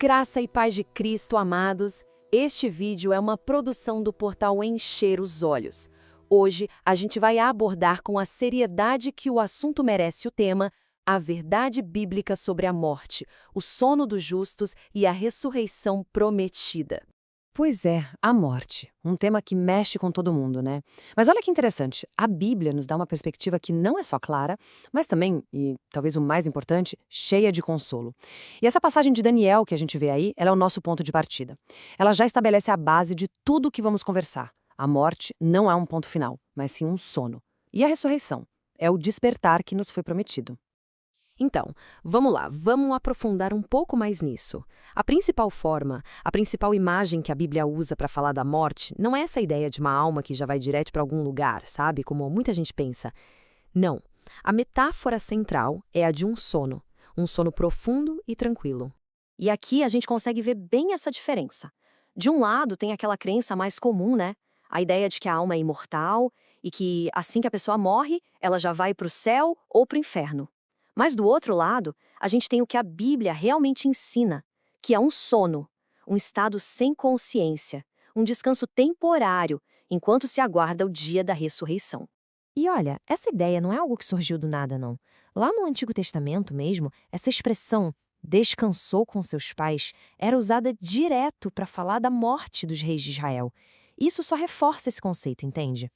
Graça e paz de Cristo, amados. Este vídeo é uma produção do portal Encher os Olhos. Hoje, a gente vai abordar com a seriedade que o assunto merece o tema, a verdade bíblica sobre a morte, o sono dos justos e a ressurreição prometida. Pois é, a morte. Um tema que mexe com todo mundo, né? Mas olha que interessante, a Bíblia nos dá uma perspectiva que não é só clara, mas também, e talvez o mais importante, cheia de consolo. E essa passagem de Daniel que a gente vê aí, ela é o nosso ponto de partida. Ela já estabelece a base de tudo o que vamos conversar. A morte não é um ponto final, mas sim um sono. E a ressurreição é o despertar que nos foi prometido. Então, vamos lá, vamos aprofundar um pouco mais nisso. A principal forma, a principal imagem que a Bíblia usa para falar da morte não é essa ideia de uma alma que já vai direto para algum lugar, sabe? Como muita gente pensa. Não. A metáfora central é a de um sono profundo e tranquilo. E aqui a gente consegue ver bem essa diferença. De um lado, tem aquela crença mais comum, né? A ideia de que a alma é imortal e que assim que a pessoa morre, ela já vai para o céu ou para o inferno. Mas do outro lado, a gente tem o que a Bíblia realmente ensina, que é um sono, um estado sem consciência, um descanso temporário, enquanto se aguarda o dia da ressurreição. E olha, essa ideia não é algo que surgiu do nada, não. Lá no Antigo Testamento mesmo, essa expressão descansou com seus pais era usada direto para falar da morte dos reis de Israel. Isso só reforça esse conceito, entende?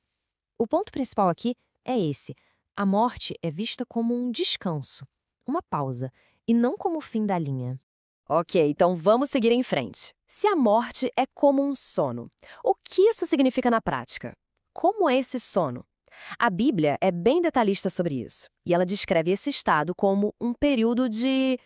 O ponto principal aqui é esse. A morte é vista como um descanso, uma pausa, e não como o fim da linha. Ok, então vamos seguir em frente. Se a morte é como um sono, o que isso significa na prática? Como é esse sono? A Bíblia é bem detalhista sobre isso, e ela descreve esse estado como um período de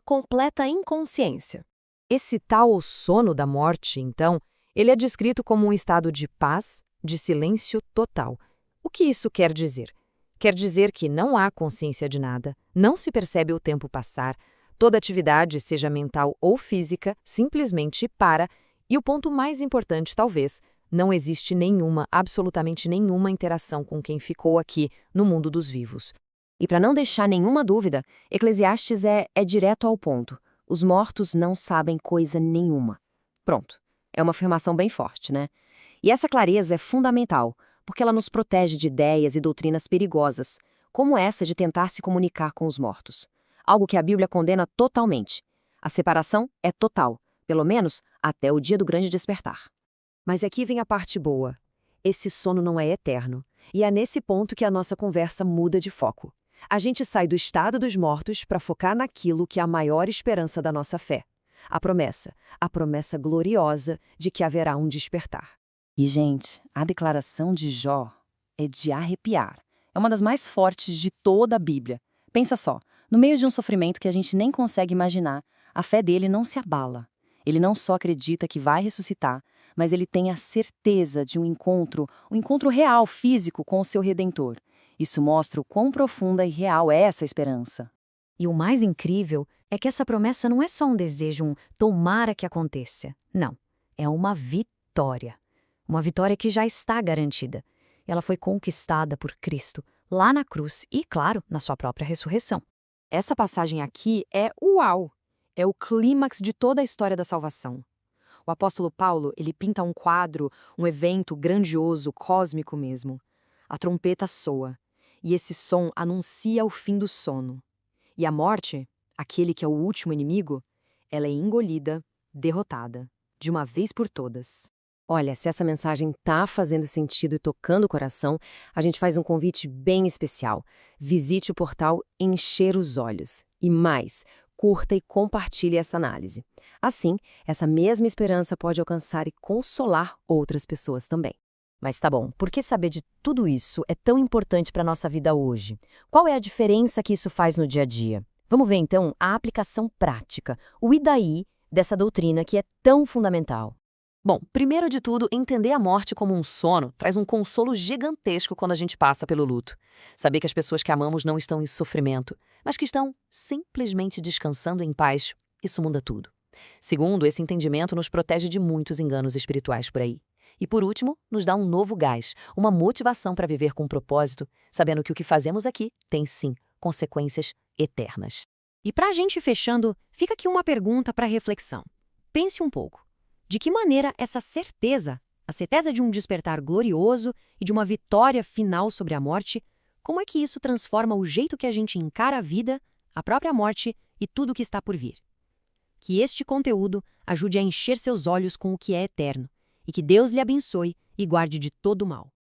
completa inconsciência. Esse tal sono da morte, então, ele é descrito como um estado de paz, de silêncio total. O que isso quer dizer? Quer dizer que não há consciência de nada, não se percebe o tempo passar, toda atividade, seja mental ou física, simplesmente para, e o ponto mais importante talvez, não existe nenhuma, absolutamente nenhuma interação com quem ficou aqui no mundo dos vivos. E para não deixar nenhuma dúvida, Eclesiastes é direto ao ponto. Os mortos não sabem coisa nenhuma. Pronto. É uma afirmação bem forte, né? E essa clareza é fundamental, porque ela nos protege de ideias e doutrinas perigosas, como essa de tentar se comunicar com os mortos. Algo que a Bíblia condena totalmente. A separação é total, pelo menos até o dia do grande despertar. Mas aqui vem a parte boa. Esse sono não é eterno, e é nesse ponto que a nossa conversa muda de foco. A gente sai do estado dos mortos para focar naquilo que é a maior esperança da nossa fé. A promessa gloriosa de que haverá um despertar. E, gente, a declaração de Jó é de arrepiar. É uma das mais fortes de toda a Bíblia. Pensa só, no meio de um sofrimento que a gente nem consegue imaginar, a fé dele não se abala. Ele não só acredita que vai ressuscitar, mas ele tem a certeza de um encontro real, físico, com o seu Redentor. Isso mostra o quão profunda e real é essa esperança. E o mais incrível é que essa promessa não é só um desejo, um tomara que aconteça. Não, é uma vitória. Uma vitória que já está garantida. Ela foi conquistada por Cristo, lá na cruz e, claro, na sua própria ressurreição. Essa passagem aqui é uau! É o clímax de toda a história da salvação. O apóstolo Paulo, ele pinta um quadro, um evento grandioso, cósmico mesmo. A trompeta soa, e esse som anuncia o fim do sono. E a morte, aquele que é o último inimigo, ela é engolida, derrotada, de uma vez por todas. Olha, se essa mensagem tá fazendo sentido e tocando o coração, a gente faz um convite bem especial. Visite o portal Encher os Olhos. E mais, curta e compartilhe essa análise. Assim, essa mesma esperança pode alcançar e consolar outras pessoas também. Mas tá bom, por que saber de tudo isso é tão importante para a nossa vida hoje? Qual é a diferença que isso faz no dia a dia? Vamos ver então a aplicação prática, o e daí dessa doutrina que é tão fundamental. Bom, primeiro de tudo, entender a morte como um sono traz um consolo gigantesco quando a gente passa pelo luto. Saber que as pessoas que amamos não estão em sofrimento, mas que estão simplesmente descansando em paz, isso muda tudo. Segundo, esse entendimento nos protege de muitos enganos espirituais por aí. E por último, nos dá um novo gás, uma motivação para viver com propósito, sabendo que o que fazemos aqui tem sim consequências eternas. E para a gente fechando, fica aqui uma pergunta para reflexão. Pense um pouco. De que maneira essa certeza, a certeza de um despertar glorioso e de uma vitória final sobre a morte, como é que isso transforma o jeito que a gente encara a vida, a própria morte e tudo o que está por vir? Que este conteúdo ajude a encher seus olhos com o que é eterno e que Deus lhe abençoe e guarde de todo o mal.